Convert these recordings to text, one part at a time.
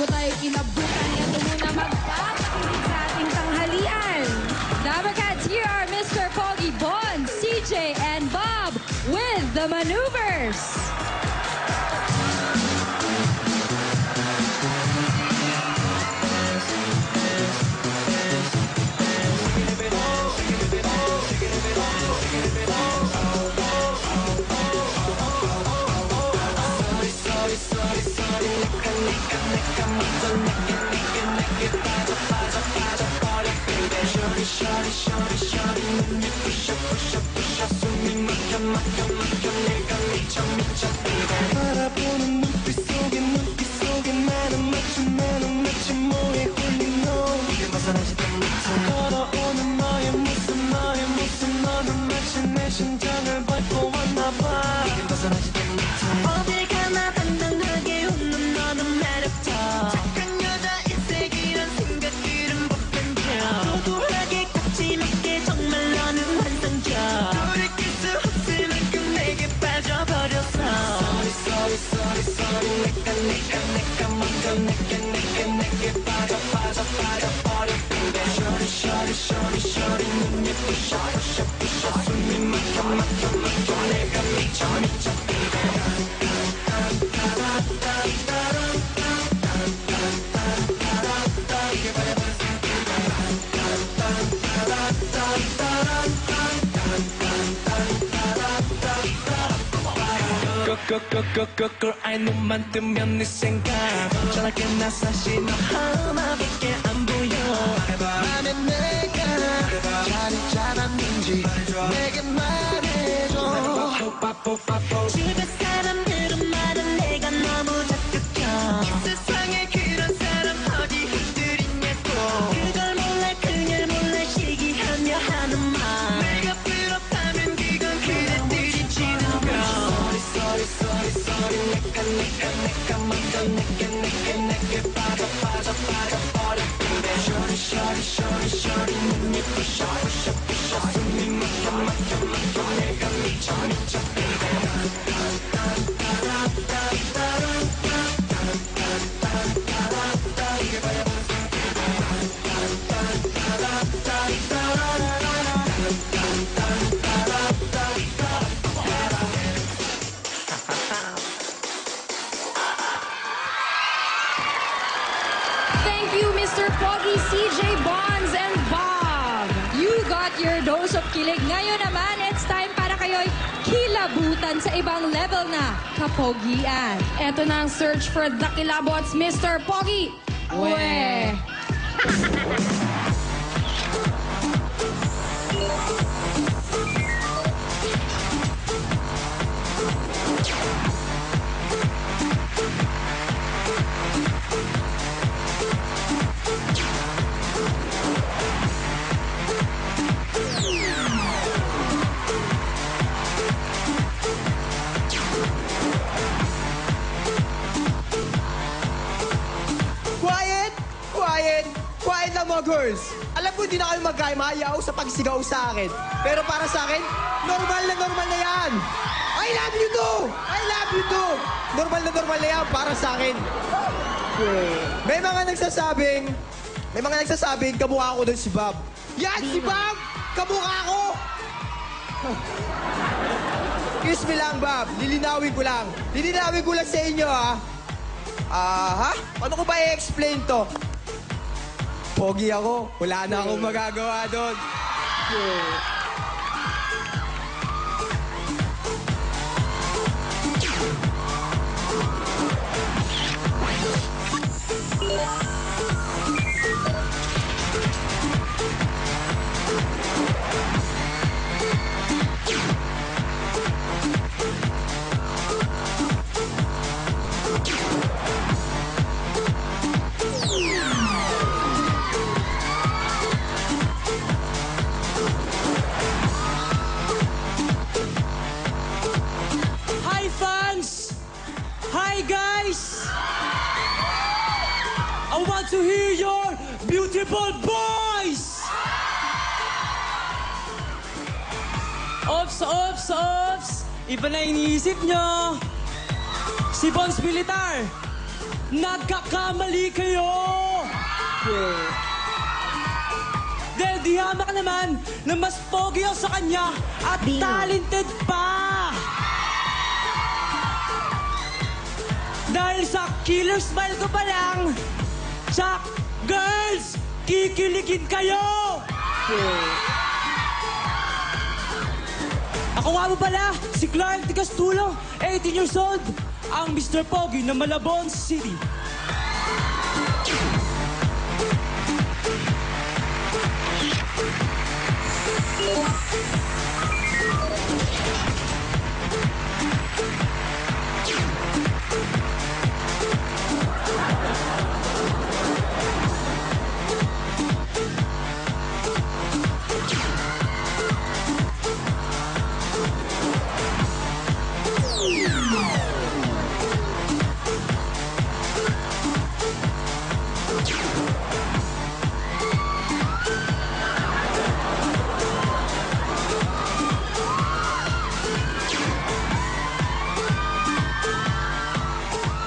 bago tayo kinabutan, ito muna magpapakilig sa ating tanghalian. Dabagats, here are Mr. Pogi Bon, CJ, and Bob with the maneuvers. 바라보는 눈빛 속에 많은 마치 모에 홀린 너 이게 벗어나지도 못해 걸어오는 너의 모습 너는 마치 내 심장을 밟고 왔나봐 이게 벗어나지도 못해 어딜 가나 당당하게 웃는 너는 매력적 착한 여자 일색이란 생각들은 보편적 도도하게 거침없게 정말 너는 환상적 돌이킬 수 없을 만큼 내게 빠져버렸어 Sorry 내가 먼저 내게 빠져버려 baby Shorty 눈 예쁘셔 숨이 막혀 내가 미쳐 걸 아이 눈만 뜨면 네 생각 전화게 나서 신호 하나밖에 안 보여 맘에 내가 자리 잡았는지 내게 말해줘 주변 사람들은 말은 내가 너무 적극적 이 세상에 그런 사람 어디 있냐고 그걸 몰라 시기하며 하는 말 내가 부럽다면 그건 그대들이 지는 거 Sorry 내가 먼저 내게 빠져버려 baby Shorty 눈 예쁘셔 숨이 막혀 내가 미쳐 Thank you, Mr. Pogi, CJ, Bonds, and Bob. You got your dose of kilig. Ngayon naman, it's time para kayo'y kilabutan sa ibang level na kapogian. Eto na ang search for the kilabots, Mr. Pogi. We. Quiet lang mga girls. Alam ko hindi na kayo magkaya-mayaw sa pagsigaw sa akin. Pero para sa akin, normal na yan. I love you too! I love you too! Normal na yan para sa akin. May mga nagsasabing kamukha ko doon si Bob. Yan, si Bob! Kamukha ko! Excuse me lang, Bob. Lilinawin ko lang sa inyo, ha? Ano ko ba i-explain to? Pogi ako. Wala na akong magagawa doon. I want to hear your beautiful voice! Ops! Iba na iniisip nyo. Si Bones Militar. nagkakamali kayo! Dahil di hamak naman na mas pogi ako sa kanya at talented pa! Dahil sa killer smile ko pa lang, sa girls, kikiligin kayo! Ako nga mo pala, si Clark de Castulo, 18 years old, ang Mr. Pogi ng Malabon City.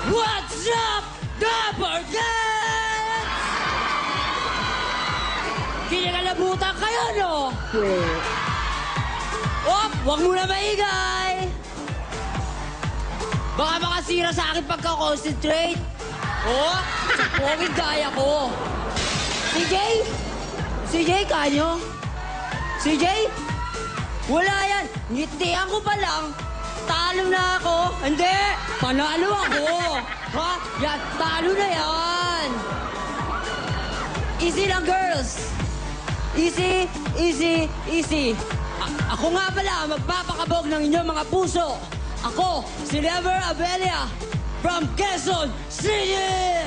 What's up, Dapper Dance? Kinakalabutan kayo, no? Op, wag muna maingay! Baka makasira sa akin pagka-concentrate. Oh, sa poging gaya ko. CJ, kanyo? CJ? Wala yan. Ngitian ko pa lang. Talo na ako. Hindi, panalo ako. Ha? Yan, talo na yan. Easy lang, girls. Easy, easy, easy. Ako nga pala, magpapakabog ng inyong mga puso. Ako, si Never Abelia from Quezon City!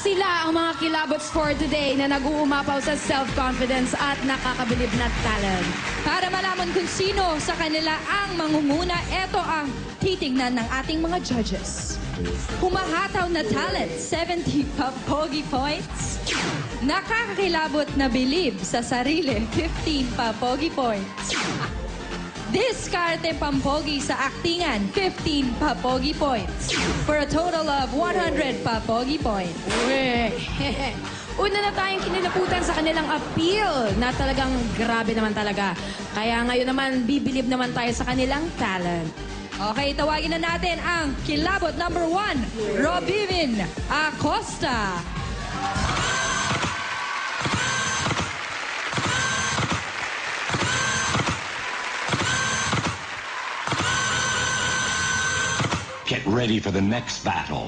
Sila ang mga kilabots for today na nag-uumapaw sa self-confidence at nakakabilib na talent. Para malaman kung sino sa kanila ang mangunguna, eto ang titignan ng ating mga judges. Humahataw na talent, 70 pa-pogi points. Nakakakilabot na bilib sa sarili, 15 pa-pogi points. Diskarte pampogi sa aktingan, 15 pa-pogi points. For a total of 100 pa-pogi points. Una na tayong kinilaputan sa kanilang appeal na talagang grabe naman talaga. Kaya ngayon naman, bibilib naman tayo sa kanilang talent. Okay, tawagin na natin ang kilabot number 1, Robivin Acosta. Get ready for the next battle.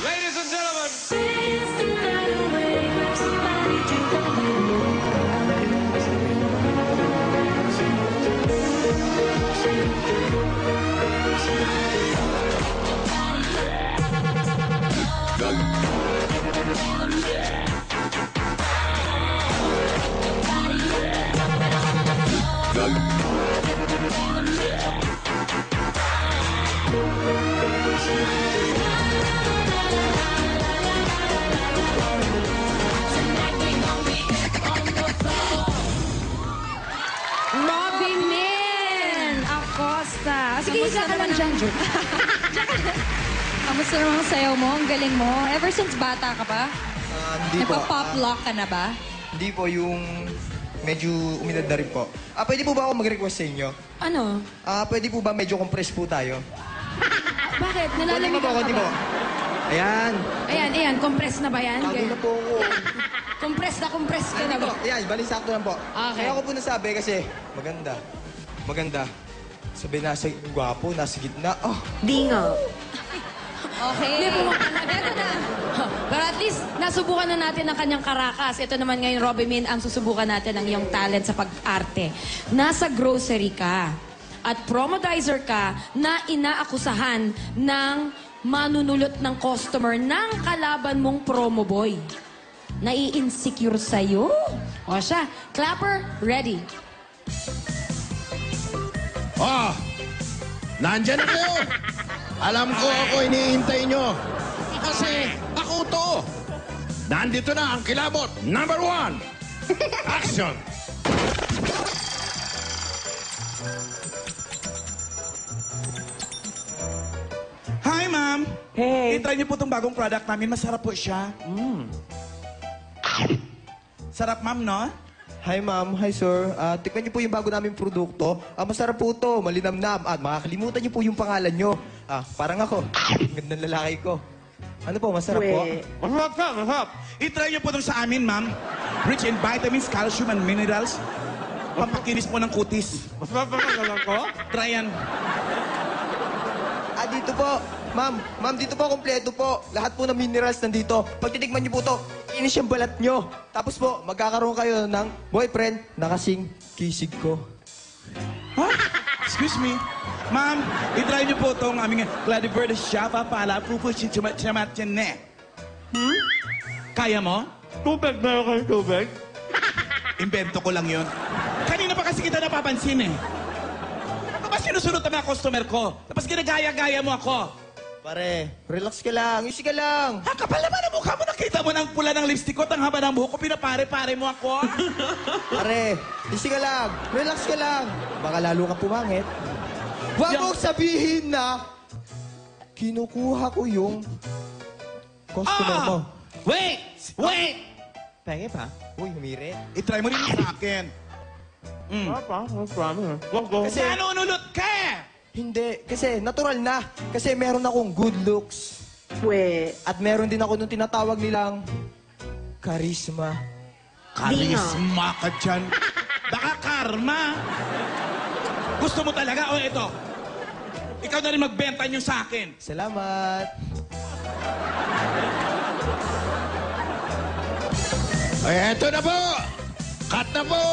Ladies and gentlemen, Robin Acosta. Sige, isa ka lang dyan, Joe. Kamusta naman ang sayaw mo? Ang galing mo. Ever since bata ka pa? Hindi po. Nagpa-pop lock ka na ba? Hindi po, yung medyo umidad na rin po. Pwede po ba ako mag-request sa inyo? Ano? Pwede po ba medyo compress po tayo? Bakit? Konti Nalalamig po, ka konti po. ba? Ayan. Ayan, compress na ba yan? Bago na po ako. Compress ka na ba? Ayan, bali sakto lang po. Okay. Kaya ako po nasabi kasi maganda. Maganda. Sabi nasa gwapo, nasa gitna. Oh, Dingo. Okay. Hindi, pumunta na. Eto na. Pero at least, nasubukan na natin ang kanyang karakas. Ito naman ngayon, Robby Min, ang susubukan natin ang iyong talent sa pag-arte. Nasa grocery ka at promodizer ka na inaakusahan ng manunulot ng customer ng kalaban mong promo boy. Nai-insecure sa'yo. O siya, clapper, ready. Oh, nandyan na kayo. Alam ko ako iniintay nyo. Kasi ako to. Nandito na ang kilabot. Number 1. Action! Hi, ma'am. Hey. I-try niyo po itong bagong product namin. Masarap po siya. Sarap, ma'am, no? Hi ma'am, hi sir. Tikman niyo po yung bago naming produkto. Masarap po to, malinamnam. At makakalimutan niyo po yung pangalan niyo. Parang ako. Gandang lalaki ko. Ano po, masarap po? Masarap siya, masarap. I-try niyo po itong sa amin, ma'am. Rich in vitamins, calcium, and minerals. Pampakinis po ng kutis. Masarap ba ang ko? Try yan. Dito po. Ma'am, dito po, kompleto po. Lahat po ng minerals nandito. Pag titikman niyo po to, inis yung balat niyo. Tapos po, magkakaroon kayo ng boyfriend na kasing kisig ko. Huh? Excuse me. Ma'am, i-try niyo po itong aming Gladybird Shapa Pala Pupu Chichamat Chene. Kaya mo? Tubig na kayo, tubig? Invento ko lang yun. Kanina pa kasi kita napapansin eh. Tapos sinusunod ang mga customer ko. Tapos ginagaya-gaya mo ako. Pare, relax ka lang. Easy ka lang. Ha, kapal naman ang mukha mo. Nakita mo ng pula ng lipstick ko, ang haba ng buhok ko, pinapare-pare mo ako. Pare, easy ka lang. Relax ka lang. Baka lalo ka pumangit. Huwag mong sabihin na kinukuha ko yung customer mo. Wait! Wait! Penge pa? Uy, humiri. I-try mo rin sa akin. Kasi nanunulot ka eh! Hindi, kasi natural na. Kasi meron akong good looks. At meron din ako nung tinatawag nilang charisma. Karisma ka dyan. Baka karma. Gusto mo talaga? O ito. Ikaw na rin magbenta nyo sa akin. Salamat. Ay, eto na po. Cut na po.